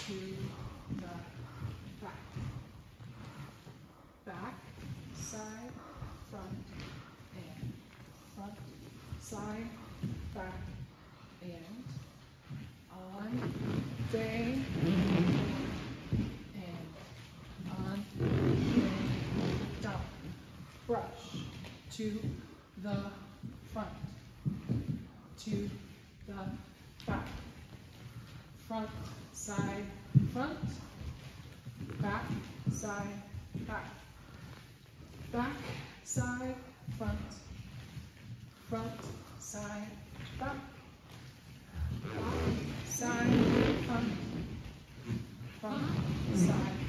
to the back. Back, side, front, and front, side, back, and on, bang, and on, bang, down. Brush to the front, to the back. Front, side, front, back, side, back. Back, side, front, front, side, back. Back, side, front, front, side,